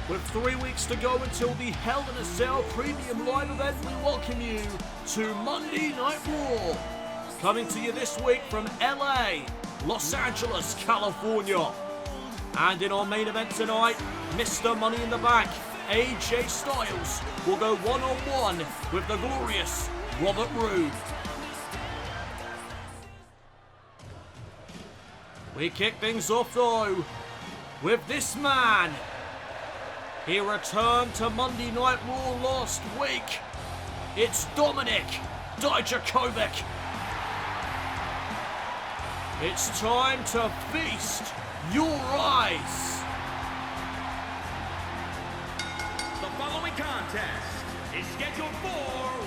With 3 weeks to go until the Hell in a Cell Premium Live event, we welcome you to Monday Night Raw. Coming to you this week from LA, Los Angeles, California. And in our main event tonight, Mr. Money in the Bank, AJ Styles, will go one-on-one with the glorious Robert Roode. We kick things off though with this man. He returned to Monday Night Raw last week. It's Dominik Diajkovic. It's time to feast your eyes. The following contest is scheduled for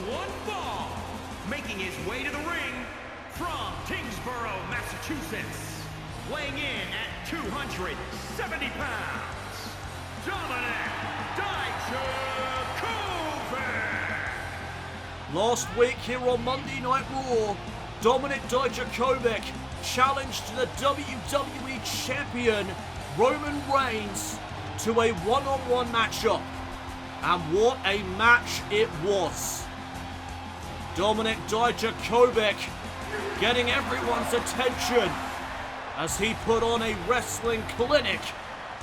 one fall. Making his way to the ring from Kingsborough, Massachusetts. Weighing in at 270 pounds, Dominik Diajkovic. Last week here on Monday Night Raw, Dominik Diajkovic challenged the WWE Champion Roman Reigns to a one-on-one matchup. And what a match it was. Dominik Diajkovic getting everyone's attention as he put on a wrestling clinic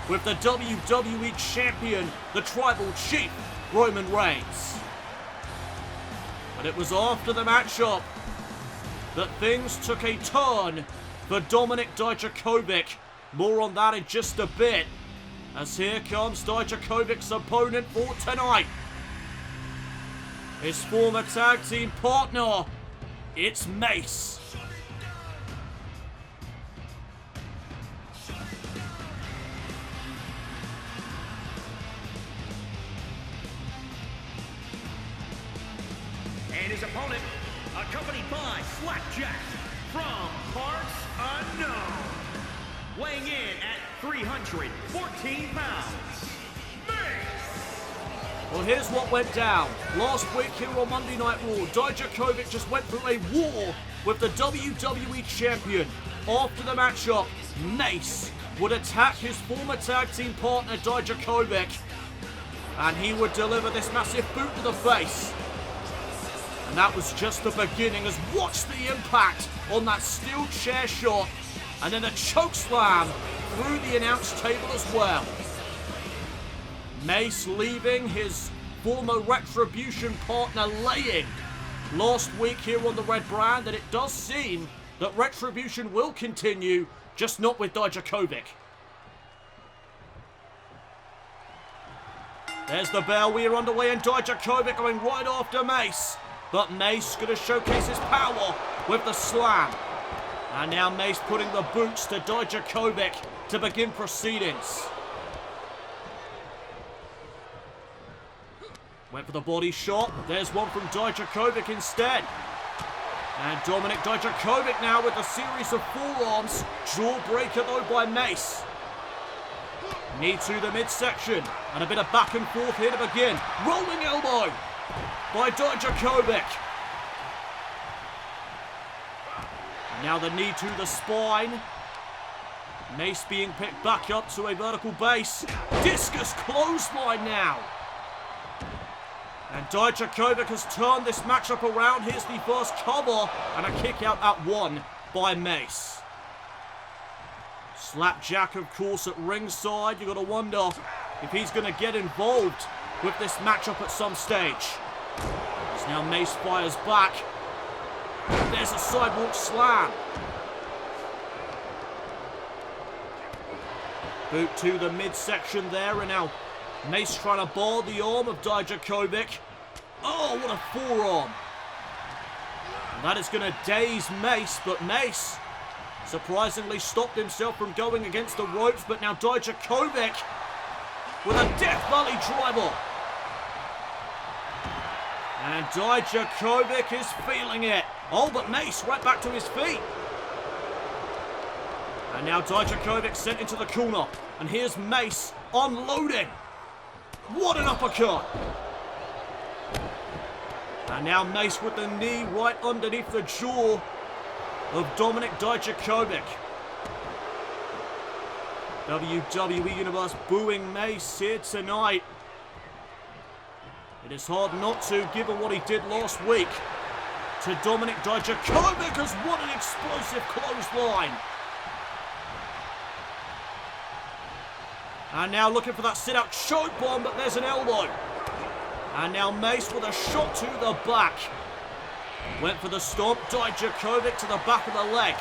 with the WWE Champion, the Tribal Chief, Roman Reigns. But it was after the matchup that things took a turn for Dominik Diajkovic. More on that in just a bit, as here comes Dijakovic's opponent for tonight. His former tag team partner, it's Mace. And his opponent, accompanied by Slapjack from parts unknown. Weighing in at 314 pounds, Mace. Well, here's what went down. Last week here on Monday Night Raw, Dijakovic just went through a war with the WWE Champion. After the matchup, Mace would attack his former tag team partner Dijakovic, and he would deliver this massive boot to the face. And that was just the beginning, as watch the impact on that steel chair shot, and then a choke slam through the announce table as well. Mace leaving his former Retribution partner laying last week here on the red brand, and it does seem that Retribution will continue, just not with Dijakovic. There's the bell, we are underway, and Dijakovic going right after Mace. But Mace going to showcase his power with the slam. And now Mace putting the boots to Dijakovic to begin proceedings. Went for the body shot. There's one from Dijakovic instead. And Dominik Diajkovic now with a series of forearms. Jawbreaker though by Mace. Knee to the midsection. And a bit of back and forth here to begin. Rolling elbow by Dijakovic. Now the knee to the spine. Mace being picked back up to a vertical base. Discus clothesline now. And Dijakovic has turned this matchup around. Here's the first cover and a kick out at one by Mace. Slapjack, of course, at ringside. You got to wonder if he's going to get involved with this matchup at some stage. So now Mace fires back. There's a sidewalk slam. Boot to the midsection there, and now Mace trying to bar the arm of Dijakovic. Oh, what a forearm. And that is going to daze Mace, but Mace surprisingly stopped himself from going against the ropes. But now Dijakovic with a Death Valley driver. And Dijakovic is feeling it. Oh, but Mace right back to his feet. And now Dijakovic sent into the corner. And here's Mace unloading. What an uppercut. And now Mace with the knee right underneath the jaw of Dominik Diajkovic. WWE Universe booing Mace here tonight. It is hard not to, given what he did last week to Dominik Diajkovic, as what an explosive clothesline. And now looking for that sit-out choke bomb, but there's an elbow. And now Mace with a shot to the back. Went for the stomp, Diajkovic to the back of the leg.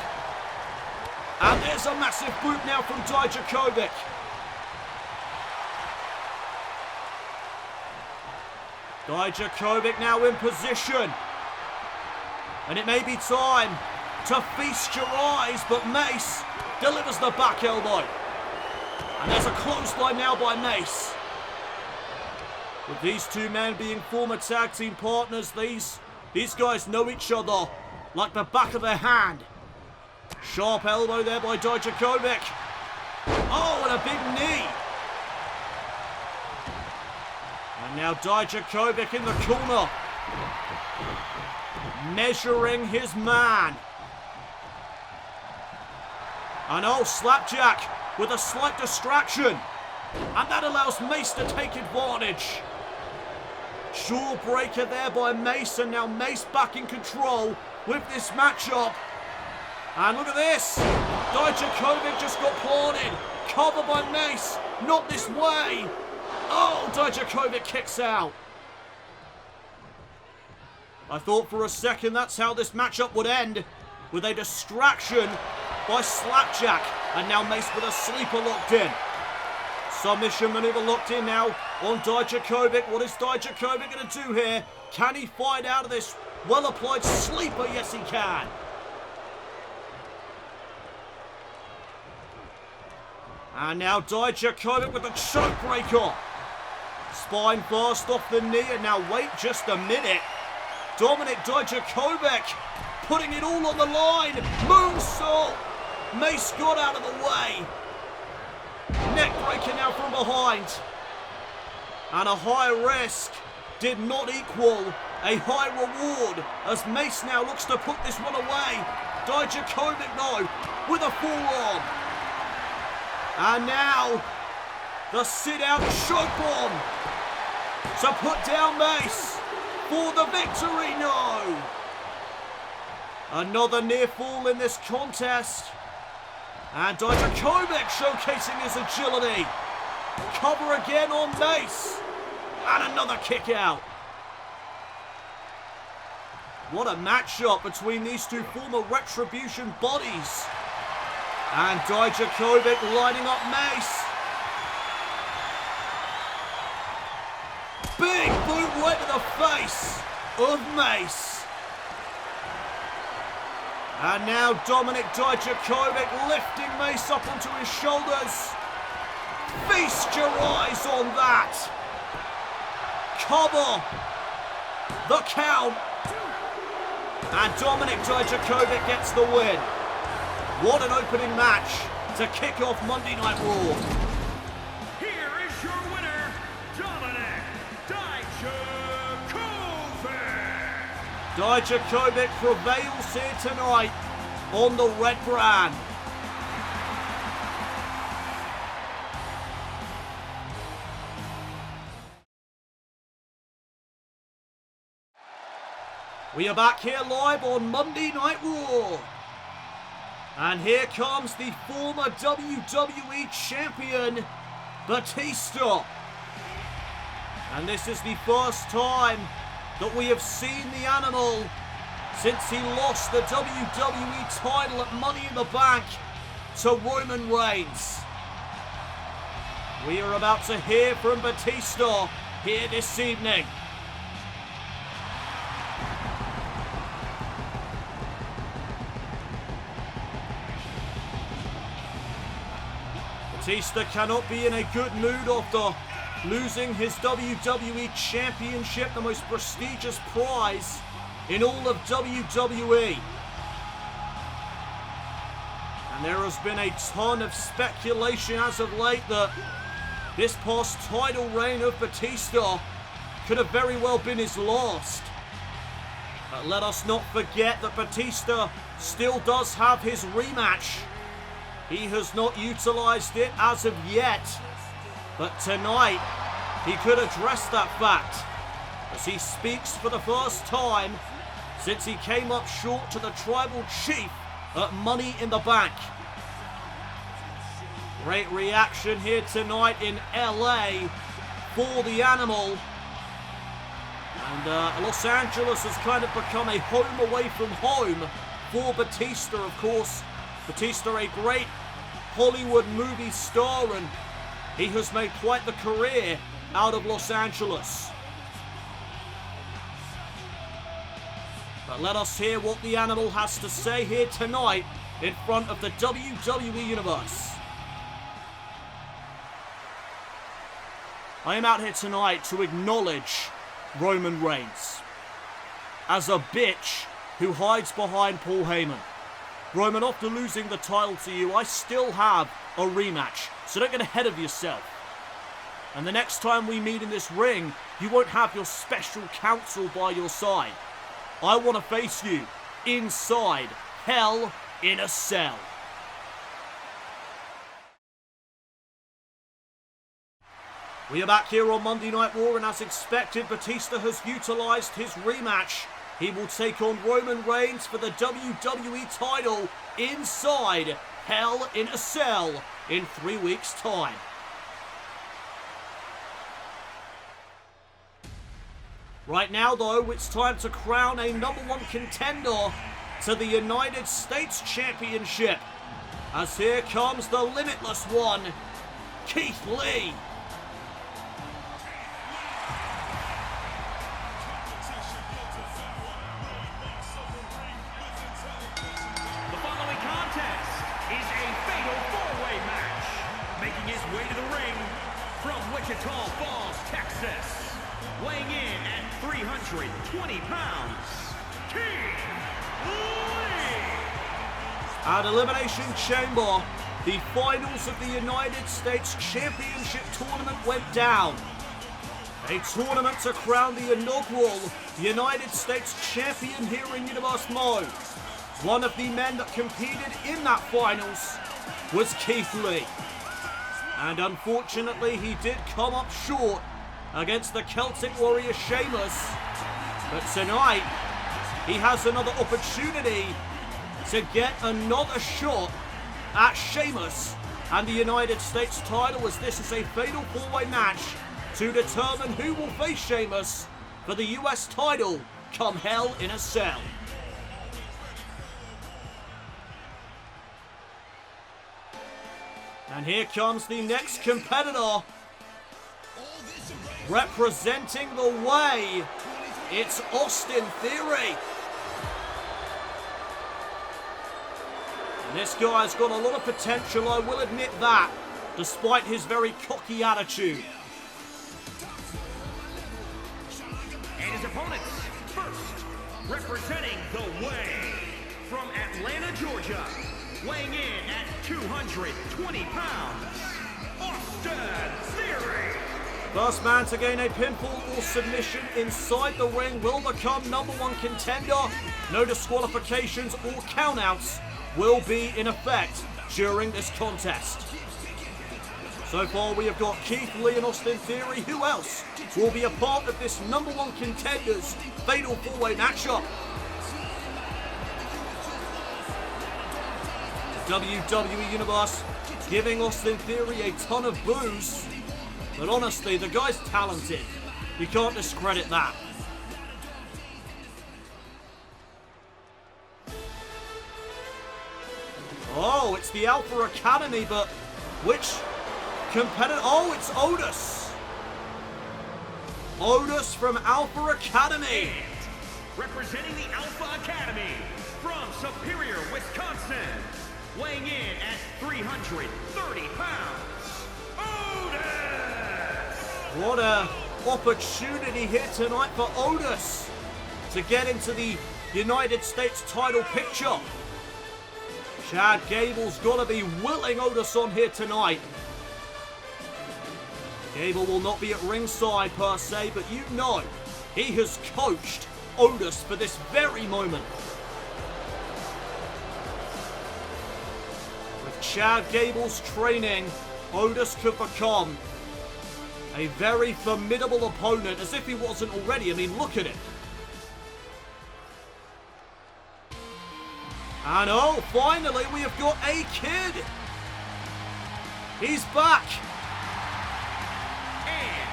And there's a massive boot now from Diajkovic. Diajkovic now in position. And it may be time to feast your eyes, but Mace delivers the back elbow. And there's a clothesline now by Mace. With these two men being former tag team partners, these guys know each other like the back of their hand. Sharp elbow there by Diajkovic. Oh, and a big knee. And now Diajkovic in the corner. Measuring his man. And oh, slapjack with a slight distraction. And that allows Mace to take advantage. Jawbreaker there by Mace, and now Mace back in control with this matchup. And look at this. Diajkovic just got planted. Cover by Mace. Not this way. Oh, Diajkovic kicks out. I thought for a second that's how this matchup would end, with a distraction by Slapjack. And now Mace with a sleeper locked in. Submission maneuver locked in now on Diajkovic. What is Diajkovic going to do here? Can he fight out of this well-applied sleeper? Yes, he can. And now Diajkovic with a choke breaker. Spine first off the knee, and now wait just a minute. Dominik Diajkovic putting it all on the line. Moonsault. Mace got out of the way. Neck breaker now from behind. And a high risk did not equal a high reward, as Mace now looks to put this one away. Diajkovic though with a forearm. And now the sit-out choke bomb to put down Mace for the victory. No. Another near fall in this contest. And Diajkovic showcasing his agility. Cover again on Mace. And another kick out. What a matchup between these two former Retribution bodies. And Diajkovic lining up Mace. Big boot right to the face of Mace. And now Dominik Diajkovic lifting Mace up onto his shoulders. Feast your eyes on that. Cover. The count. And Dominik Diajkovic gets the win. What an opening match to kick off Monday Night Raw. Here is your winner, Dominik Diajkovic. Diajkovic prevails here tonight on the red brand. We are back here live on Monday Night Raw. And here comes the former WWE Champion, Batista. And this is the first time that we have seen the animal since he lost the WWE title at Money in the Bank to Roman Reigns. We are about to hear from Batista here this evening. Batista cannot be in a good mood after losing his WWE Championship, the most prestigious prize in all of WWE. And there has been a ton of speculation as of late that this past title reign of Batista could have very well been his last. But let us not forget that Batista still does have his rematch He has not utilized it as of yet. But tonight, he could address that fact as he speaks for the first time since he came up short to the Tribal Chief at Money in the Bank. Great reaction here tonight in LA for the Animal. And Los Angeles has kind of become a home away from home for Batista, of course. Batista, a great Hollywood movie star, and he has made quite the career out of Los Angeles. But let us hear what the Animal has to say here tonight in front of the WWE Universe. I am out here tonight to acknowledge Roman Reigns as a bitch who hides behind Paul Heyman. Roman, after losing the title to you, I still have a rematch, so don't get ahead of yourself. And the next time we meet in this ring, you won't have your special counsel by your side. I want to face you inside Hell in a Cell. We are back here on Monday Night Raw, and as expected, Batista has utilised his rematch. He will take on Roman Reigns for the WWE title inside Hell in a Cell in 3 weeks' time. Right now, though, it's time to crown a #1 contender to the United States Championship. As here comes the limitless one, Keith Lee. Wichita Falls, Texas, weighing in at 320 pounds, Keith Lee. At Elimination Chamber, the finals of the United States Championship Tournament went down. A tournament to crown the inaugural United States Champion here in Universe Mode. One of the men that competed in that finals was Keith Lee. And unfortunately, he did come up short against the Celtic Warrior Sheamus. But tonight, he has another opportunity to get another shot at Sheamus and the United States title, as this is a fatal four-way match to determine who will face Sheamus for the US title come Hell in a Cell. And here comes the next competitor, representing the way, it's Austin Theory. And this guy's got a lot of potential, I will admit that, despite his very cocky attitude. And his opponents, first, representing the way, from Atlanta, Georgia, weighing in at 220 pounds, Austin Theory. First man to gain a pinfall or submission inside the ring will become #1 contender. No disqualifications or countouts will be in effect during this contest. So far we have got Keith Lee and Austin Theory. Who else will be a part of this #1 contenders fatal four-way matchup? WWE Universe giving Austin Theory a ton of boos, but honestly, the guy's talented. You can't discredit that. Oh, it's the Alpha Academy, but which competitor? Oh, it's Otis. Otis from Alpha Academy. And representing the Alpha Academy from Superior, Wisconsin, weighing in at 330 pounds, Otis! What a opportunity here tonight for Otis to get into the United States title picture. Chad Gable's got to be willing Otis on here tonight. Gable will not be at ringside per se, but you know he has coached Otis for this very moment. Chad Gable's training, Otis could become a very formidable opponent, as if he wasn't already. I mean, look at it. And oh, finally, we have got a kid. He's back. And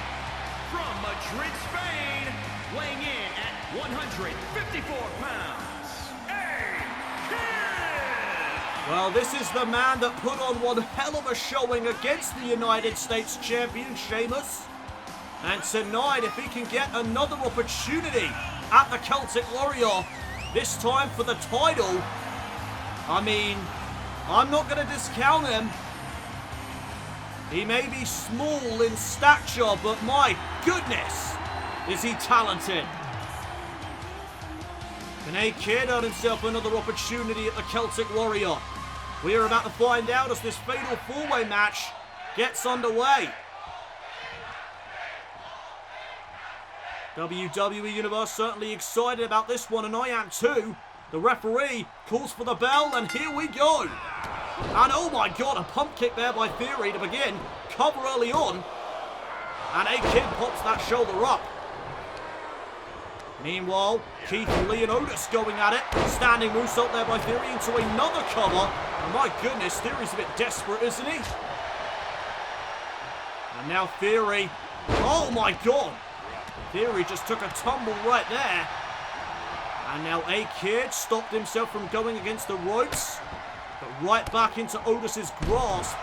from Madrid, Spain, weighing in at 154 pounds, a kid. Well, this is the man that put on one hell of a showing against the United States champion, Sheamus. And tonight, if he can get another opportunity at the Celtic Warrior, this time for the title, I mean, I'm not going to discount him. He may be small in stature, but my goodness, is he talented. Can a kid earn himself another opportunity at the Celtic Warrior? We are about to find out as this fatal four-way match gets underway. WWE Universe certainly excited about this one, and I am too. The referee calls for the bell, and here we go. And oh my god, a pump kick there by Theory to begin. Cover early on. And a kid pops that shoulder up. Meanwhile, Keith Lee and Otis going at it. Standing moonsault there by Theory into another cover. And my goodness, Theory's a bit desperate, isn't he? And now Theory. Oh my god. Theory just took a tumble right there. And now a kid stopped himself from going against the ropes. But right back into Otis's grasp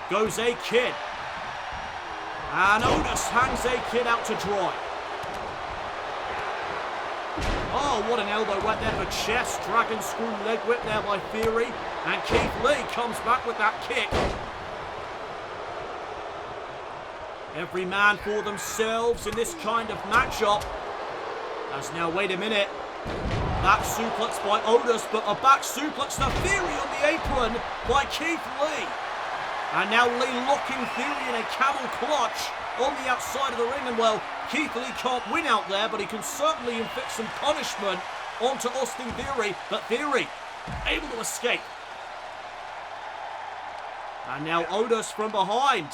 goes a kid. And Otis hangs a kid out to dry. Oh, what an elbow right there for chest. Dragon screw leg whip there by Theory. And Keith Lee comes back with that kick. Every man for themselves in this kind of matchup. As now, wait a minute. Back suplex by Otis, but a back suplex to Theory on the apron by Keith Lee. And now Lee locking Theory in a camel clutch on the outside of the ring. And well, Keith Lee can't win out there, but he can certainly inflict some punishment onto Austin Theory. But Theory able to escape. And now Otis from behind,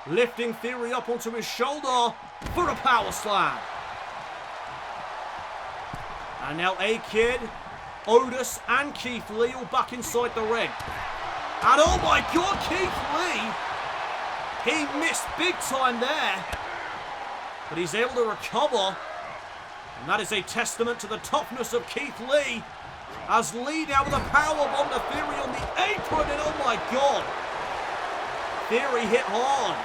lifting Theory up onto his shoulder for a power slam. And now a kid, Otis and Keith Lee all back inside the ring. And oh my god, Keith Lee! He missed big time there. But he's able to recover. And that is a testament to the toughness of Keith Lee. As Lee now with a powerbomb to Theory on the apron. And oh my god. Theory hit hard.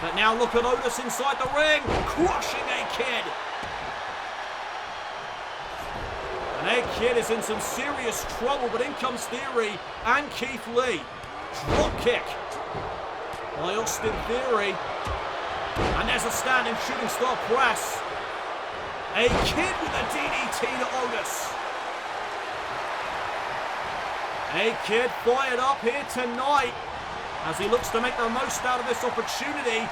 But now look at Otis inside the ring. Crushing a kid. And a kid is in some serious trouble, but in comes Theory and Keith Lee. Drop kick by Austin Theory. And there's a standing shooting star press. A kid with a DDT to Otis. A kid fired up here tonight as he looks to make the most out of this opportunity.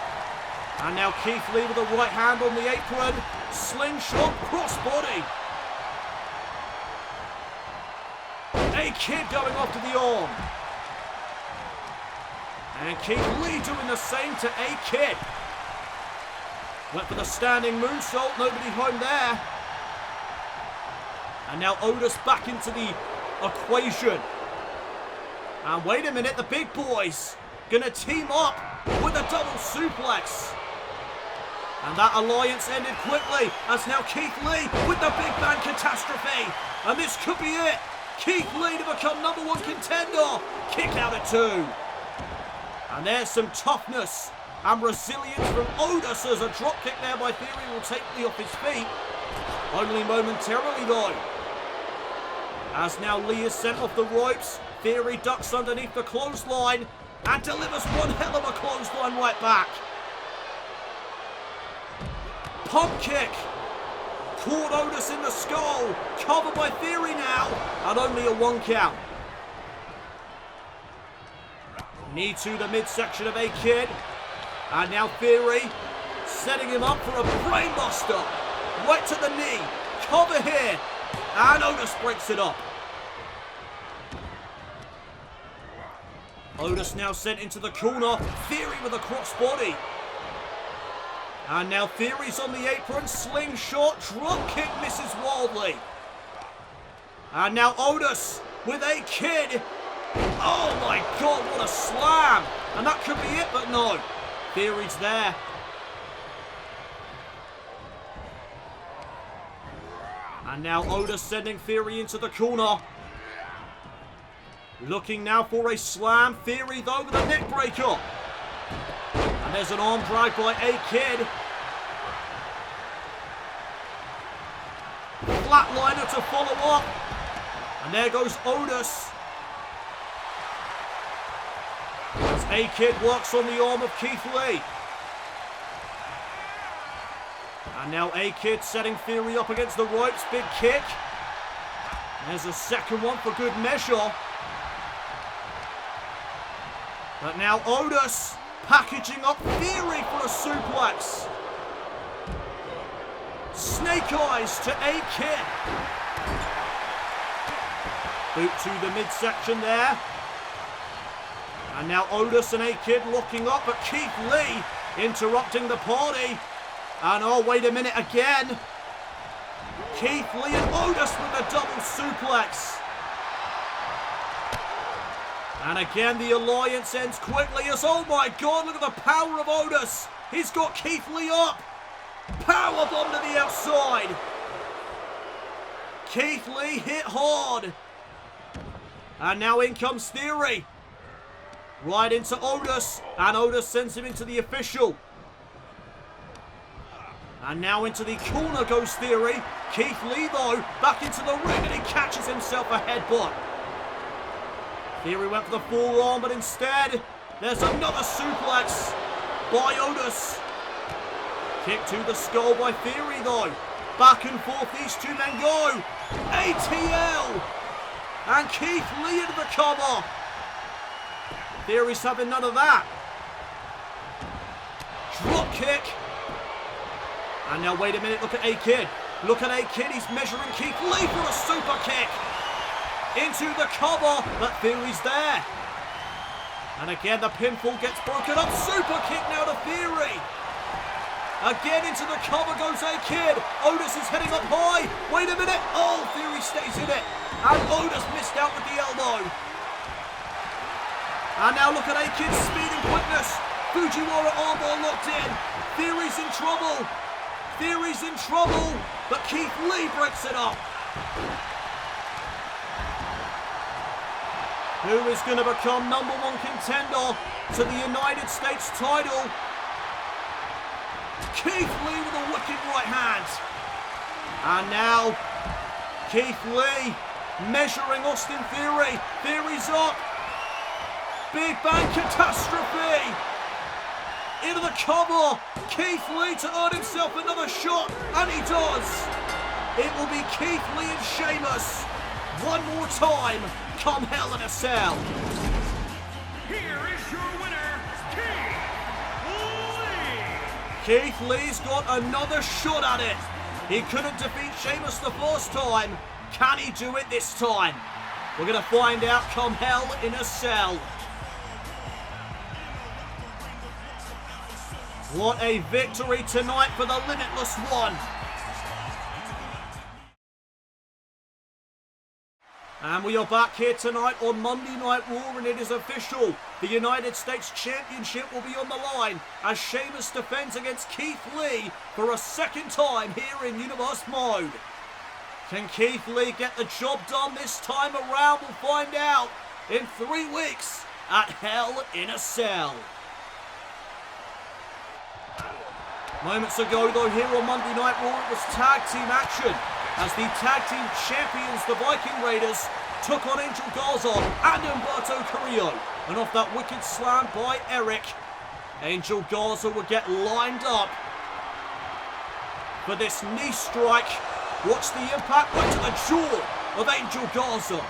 And now Keith Lee with a right hand on the apron. Slingshot crossbody. A kid going off to the arm. And Keith Lee doing the same to a kid. Went for the standing moonsault, nobody home there. And now Otis back into the equation. And wait a minute, the big boys gonna team up with a double suplex. And that alliance ended quickly as now Keith Lee with the Big Bang Catastrophe. And this could be it. Keith Lee to become #1 contender. Kick out at 2. And there's some toughness and resilience from Otis as a drop kick there by Theory will take Lee off his feet. Only momentarily though. As now Lee is sent off the ropes. Theory ducks underneath the clothesline and delivers one hell of a clothesline right back. Pump kick. Caught Otis in the skull. Covered by Theory now. And only a 1 count. Knee to the midsection of a kid. And now Theory setting him up for a brainbuster. Right to the knee. Cover here. And Otis breaks it up. Otis now sent into the corner. Theory with a crossbody. And now Theory's on the apron. Slingshot. Drop kick misses wildly. And now Otis with a kid. Oh my God, what a slam. And that could be it, but no. Theory's there. And now Otis sending Theory into the corner. Looking now for a slam. Theory though with a neck breaker. And there's an arm drag by A-Kid. Flatliner to follow up. And there goes Otis. As A-Kid works on the arm of Keith Lee. And now A-Kid setting Theory up against the ropes. Big kick. There's a second one for good measure. But now Otis packaging up Theory for a suplex. Snake eyes to A-Kid. Boot to the midsection there. And now Otis and A-Kid locking up, but Keith Lee interrupting the party. And oh, wait a minute again. Keith Lee and Otis with a double suplex. And again, the alliance ends quickly as, oh my God, look at the power of Otis. He's got Keith Lee up. Powerbomb to the outside. Keith Lee hit hard. And now in comes Theory. Right into Otis. And Otis sends him into the official. And now into the corner goes Theory. Keith Lee, though, back into the ring, and he catches himself a headbutt. Theory went for the forearm, but instead, there's another suplex by Otis. Kick to the skull by Theory, though. Back and forth, these two men go. ATL! And Keith Lee into the cover. Theory's having none of that. Drop kick. And now, wait a minute, look at A-Kid. Look at A-Kid, he's measuring Keith Lee for a super kick. Into the cover, but Theory's there. And again, the pinfall gets broken up. Super kick now to Theory. Again, into the cover goes A-Kid. Otis is heading up high. Wait a minute. Oh, Theory stays in it. And Otis missed out with the elbow. And now look at A-Kid's speed and quickness. Fujiwara armbar locked in. Theory's in trouble. Theory's in trouble, but Keith Lee breaks it up. Who is going to become #1 contender to the United States title? Keith Lee with a wicked right hand. And now, Keith Lee measuring Austin Theory. Theory's up. Big Bang Catastrophe. Into the cover. Keith Lee to earn himself another shot. And he does. It will be Keith Lee and Sheamus. One more time. Come Hell in a Cell. Here is your winner, Keith Lee. Keith Lee's got another shot at it. He couldn't defeat Sheamus the first time. Can he do it this time? We're going to find out come Hell in a Cell. What a victory tonight for the Limitless One. And we are back here tonight on Monday Night Raw, and it is official. The United States Championship will be on the line as Sheamus defends against Keith Lee for a second time here in Universe Mode. Can Keith Lee get the job done this time around? We'll find out in 3 weeks at Hell in a Cell. Moments ago, though, here on Monday Night Raw, it was tag team action as the tag team champions, the Viking Raiders, took on Angel Garza and Humberto Carrillo. And off that wicked slam by Eric, Angel Garza would get lined up for this knee strike. Watch the impact right to the jaw of Angel Garza.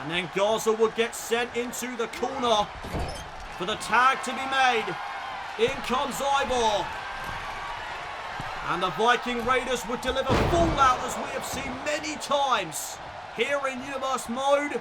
And then Garza would get sent into the corner for the tag to be made. In comes Ivar. And the Viking Raiders would deliver fallout as we have seen many times here in Universe Mode.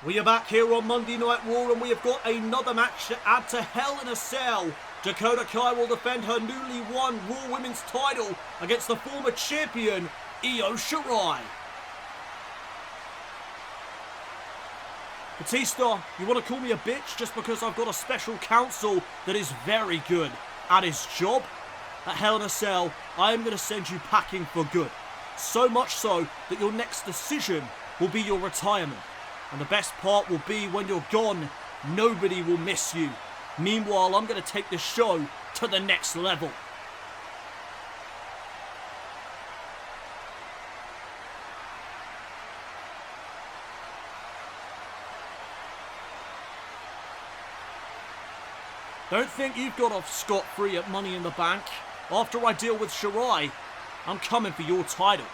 We are back here on Monday Night Raw, and we have got another match to add to Hell in a Cell. Dakota Kai will defend her newly won Raw Women's title against the former champion, Io Shirai. Batista, you want to call me a bitch just because I've got a special counsel that is very good at his job? At Hell in a Cell, I am going to send you packing for good. So much so that your next decision will be your retirement. And the best part will be when you're gone, nobody will miss you. Meanwhile, I'm going to take this show to the next level. Don't think you've got off scot-free at Money in the Bank. After I deal with Shirai, I'm coming for your title.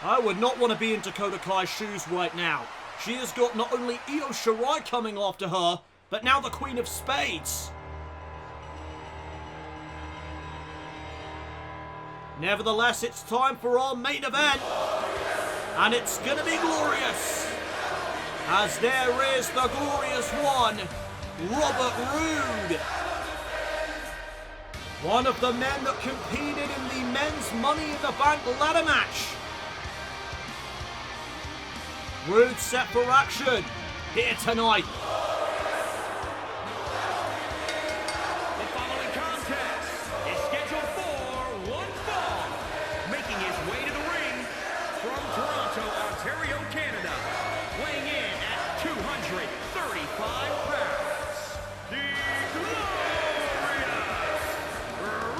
I would not want to be in Dakota Kai's shoes right now. She has got not only Io Shirai coming after her, but now the Queen of Spades. Nevertheless, it's time for our main event. And it's going to be glorious. As there is the glorious one, Robert Roode. One of the men that competed in the men's Money in the Bank ladder match. Roode set for action here tonight. The following contest is scheduled for one fall. Making his way to the ring from Toronto, Ontario, Canada. Weighing in at 235 pounds. The glorious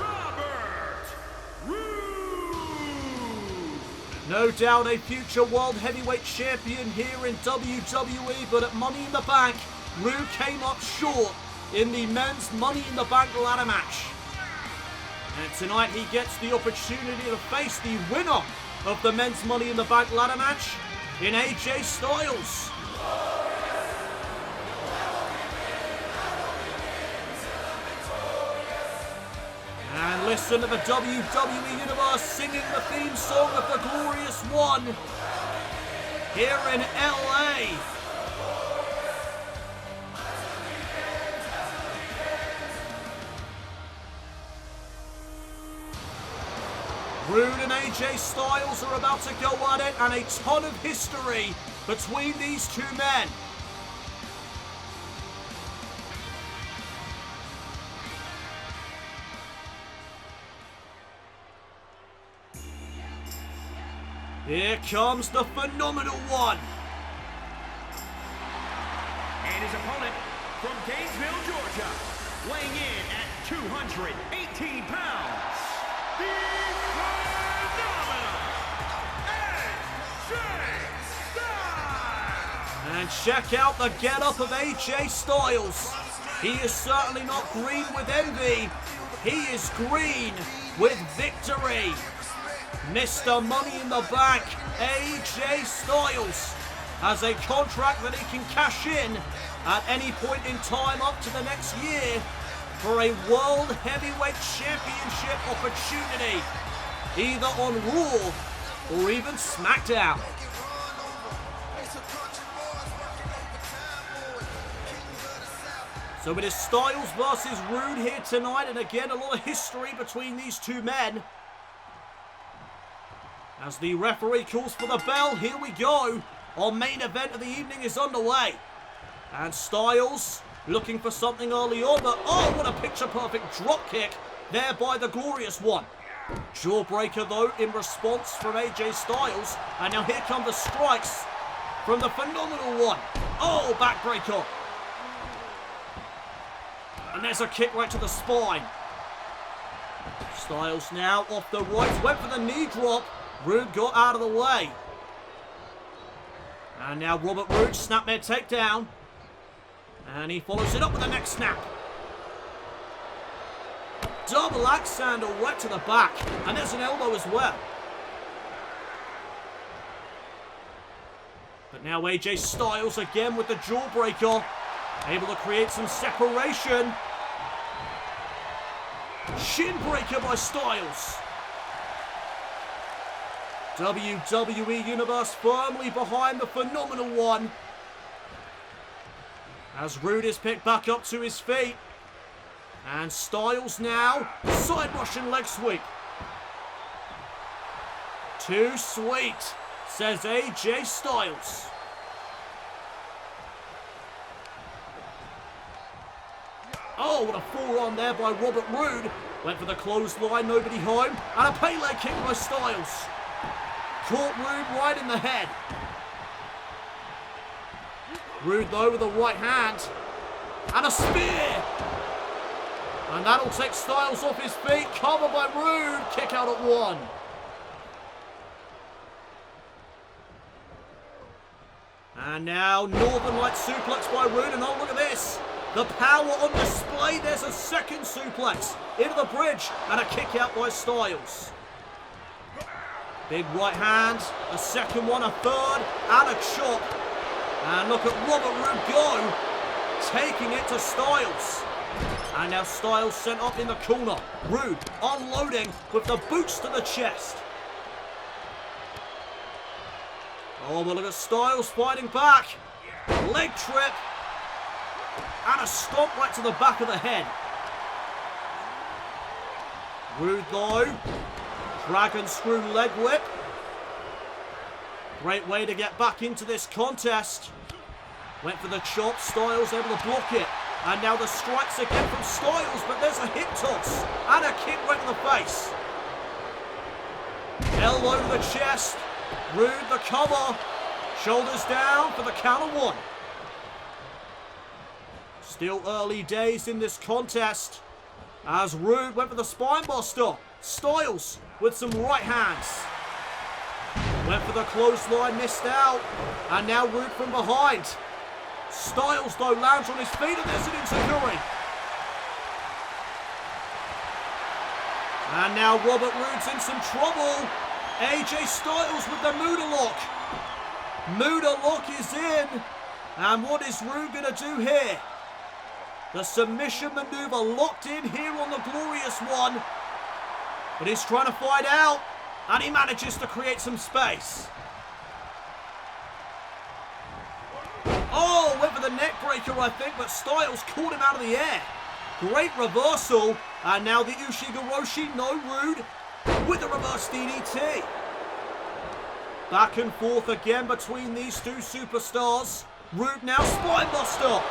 Robert Roode. No doubt a future World Heavyweight Champion here in WWE, but at Money in the Bank, Roode came up short in the men's Money in the Bank ladder match. And tonight he gets the opportunity to face the winner of the men's Money in the Bank ladder match in AJ Styles. And listen to the WWE Universe singing the theme song of the Glorious One here in LA. Roode and AJ Styles are about to go at it, and a ton of history between these two men. Here comes the phenomenal one. And his opponent from Gainesville, Georgia, weighing in at 218 pounds, the phenomenal AJ Styles. And check out the get-up of AJ Styles. He is certainly not green with envy. He is green with victory. Mr. Money in the Bank, AJ Styles, has a contract that he can cash in at any point in time up to the next year for a World Heavyweight Championship opportunity, either on Raw or even SmackDown. So it is Styles versus Roode here tonight, and again a lot of history between these two men. As the referee calls for the bell, here we go. Our main event of the evening is underway. And Styles looking for something early on, but oh, what a picture-perfect dropkick there by the Glorious One. Jawbreaker, though, in response from AJ Styles. And now here come the strikes from the Phenomenal One. Oh, backbreaker. And there's a kick right to the spine. Styles now off the right, went for the knee drop. Roode got out of the way. And now Robert Roode, snapmare takedown. And he follows it up with the neck snap. Double axe handle right to the back. And there's an elbow as well. But now AJ Styles again with the jawbreaker. Able to create some separation. Shin breaker by Styles. WWE Universe firmly behind the Phenomenal One. As Rude is picked back up to his feet. And Styles now, side Russian leg sweep. Too sweet, says AJ Styles. Oh, what a forearm there by Robert Roode. Went for the clothesline, nobody home. And a Pele kick by Styles. Caught Roode right in the head. Roode though with a right hand. And a spear. And that'll take Styles off his feet. Cover by Roode. Kick out at 1. And now Northern Light suplex by Roode. And oh, look at this. The power on display. There's a second suplex into the bridge. And a kick out by Styles. Big right hand. A second one, a third. And a chop. And look at Robert Roode go. Taking it to Styles. And now Styles sent up in the corner. Roode unloading with the boots to the chest. Oh, but look at Styles fighting back. Leg trip. And a stomp right to the back of the head. Roode though. Dragon screw leg whip. Great way to get back into this contest. Went for the chop. Styles able to block it. And now the strikes again from Styles, but there's a hip toss and a kick right in the face. Elbow to the chest. Roode the cover. Shoulders down for the count of 1. Still early days in this contest. As Roode went for the spine buster. Styles with some right hands. Went for the clothesline, missed out. And now Roode from behind. Styles though lands on his feet and there's an enziguri. And now Robert Roode's in some trouble. AJ Styles with the Muda lock. Muda lock is in. And what is Roode going to do here? The submission maneuver locked in here on the Glorious One. But he's trying to fight out. And he manages to create some space. Oh, went for the neck breaker, I think, but Styles caught him out of the air. Great reversal. And now the Ushigoroshi, no Roode, with the reverse DDT. Back and forth again between these two superstars. Roode now spinebuster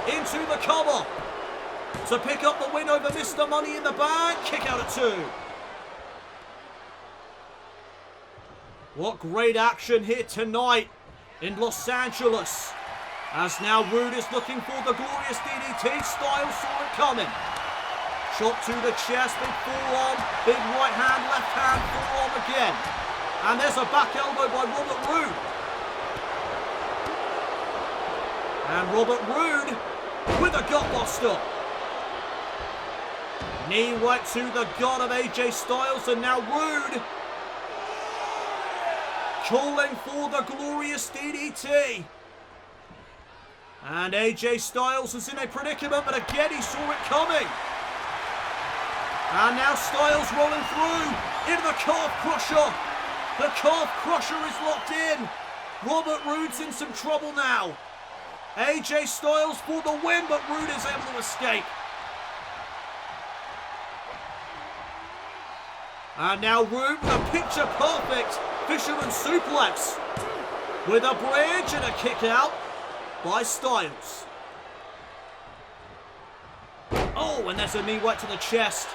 into the cover to pick up the win over Mr. Money in the Bank. Kick out at 2. What great action here tonight in Los Angeles. As now Roode is looking for the glorious DDT. Styles saw it coming. Shot to the chest, big forearm, big right hand, left hand, forearm again. And there's a back elbow by Robert Roode. And Robert Roode with a gutbuster. Knee right to the gut of AJ Styles, and now Roode calling for the glorious DDT. And AJ Styles is in a predicament, but again he saw it coming. And now Styles rolling through into the calf crusher. The calf crusher is locked in. Robert Roode's in some trouble now. AJ Styles for the win, but Roode is able to escape. And now Roode with a picture perfect fisherman suplex. With a bridge and a kick out by Styles. Oh, and there's a knee right to the chest.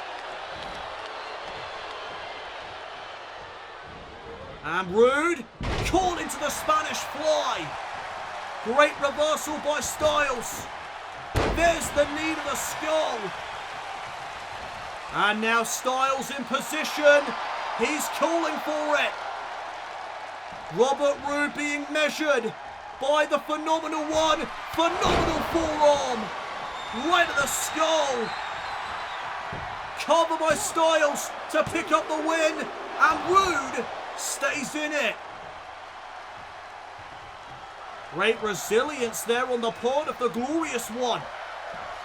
And Roode caught into the Spanish fly. Great reversal by Styles. There's the knee to the skull. And now Styles in position. He's calling for it. Robert Roode being measured by the Phenomenal One. Phenomenal forearm. Right at the skull. Cover by Styles to pick up the win. And Roode stays in it. Great resilience there on the part of the Glorious One.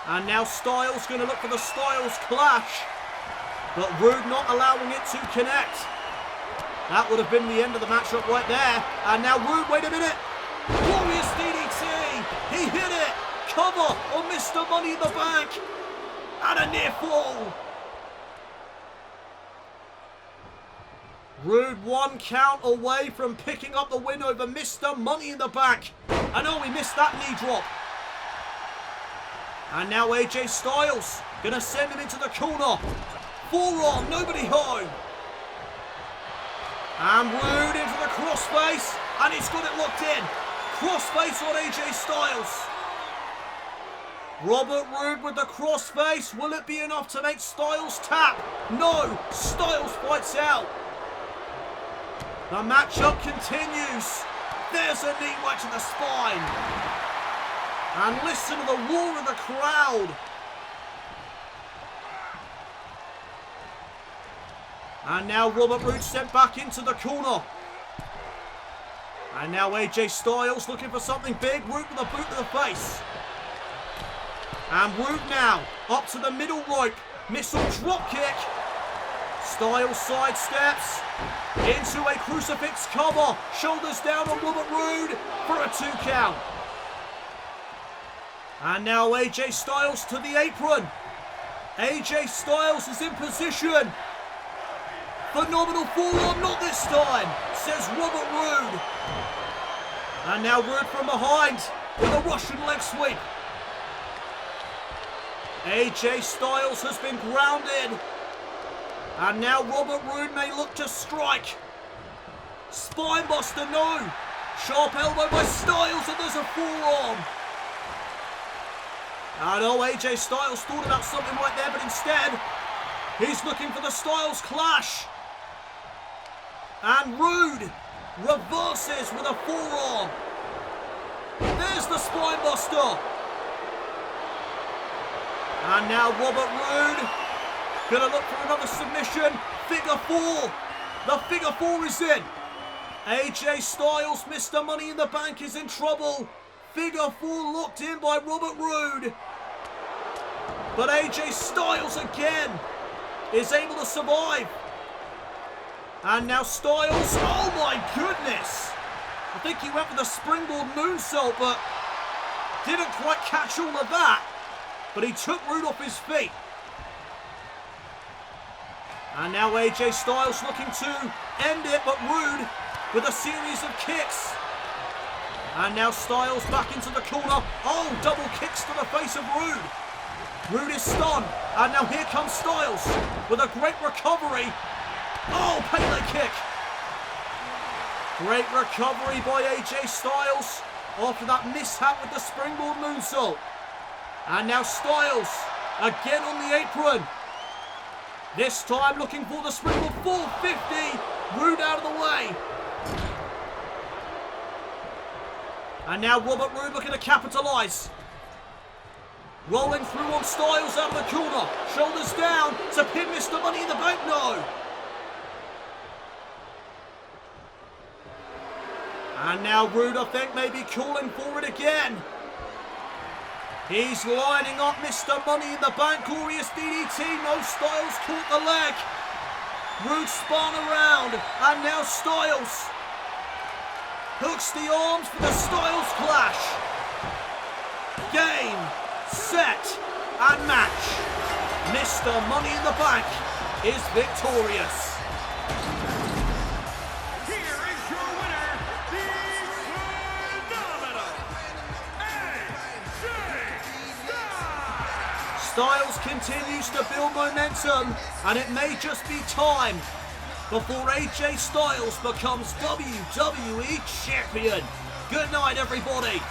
And now Styles going to look for the Styles clash. But Roode not allowing it to connect. That would have been the end of the matchup right there. And now Rude, wait a minute. Glorious DDT. He hit it. Cover on Mr. Money in the Bank. And a near fall. Rude 1 count away from picking up the win over Mr. Money in the Bank. And oh, we missed that knee drop. And now AJ Styles gonna send him into the corner. Forearm, nobody home. And Rude into the crossface, and he's got it locked in. Crossface on AJ Styles. Robert Roode with the crossface. Will it be enough to make Styles tap? No, Styles fights out. The matchup continues. There's a knee right to the spine. And listen to the roar of the crowd. And now Robert Roode sent back into the corner. And now AJ Styles looking for something big. Roode with a boot to the face. And Roode now up to the middle rope. Missile drop kick. Styles sidesteps into a crucifix cover. Shoulders down on Robert Roode for a 2 count. And now AJ Styles to the apron. AJ Styles is in position. Phenomenal forearm, not this time, says Robert Roode. And now Roode from behind with a Russian leg sweep. AJ Styles has been grounded. And now Robert Roode may look to strike. Spinebuster, no. Sharp elbow by Styles, and there's a forearm. I know AJ Styles thought about something right there, but instead, he's looking for the Styles Clash. And Roode reverses with a forearm. There's the Spinebuster. And now Robert Roode gonna look for another submission. Figure 4. The figure 4 is in. AJ Styles, Mr. Money in the Bank, is in trouble. Figure 4 locked in by Robert Roode. But AJ Styles again is able to survive. And now Styles, oh my goodness. I think he went for the springboard moonsault, but didn't quite catch all of that. But he took Roode off his feet. And now AJ Styles looking to end it, but Roode with a series of kicks. And now Styles back into the corner. Oh, double kicks to the face of Roode. Roode is stunned. And now here comes Styles with a great recovery. Oh, Pele kick. Great recovery by AJ Styles after that mishap with the springboard moonsault. And now Styles again on the apron. This time looking for the springboard 450. Roode out of the way. And now Robert Roode looking to capitalise. Rolling through on Styles out of the corner. Shoulders down to pin Mr. Money in the Bank. No. And now Roode, I think, may be calling for it again. He's lining up Mr. Money in the Bank. Glorious DDT. No, Styles caught the leg. Roode spun around. And now Styles hooks the arms for the Styles Clash. Game, set, and match. Mr. Money in the Bank is victorious. Here is your winner, the phenomenal AJ Styles. Styles continues to build momentum, and it may just be time before AJ Styles becomes WWE Champion. Good night, everybody.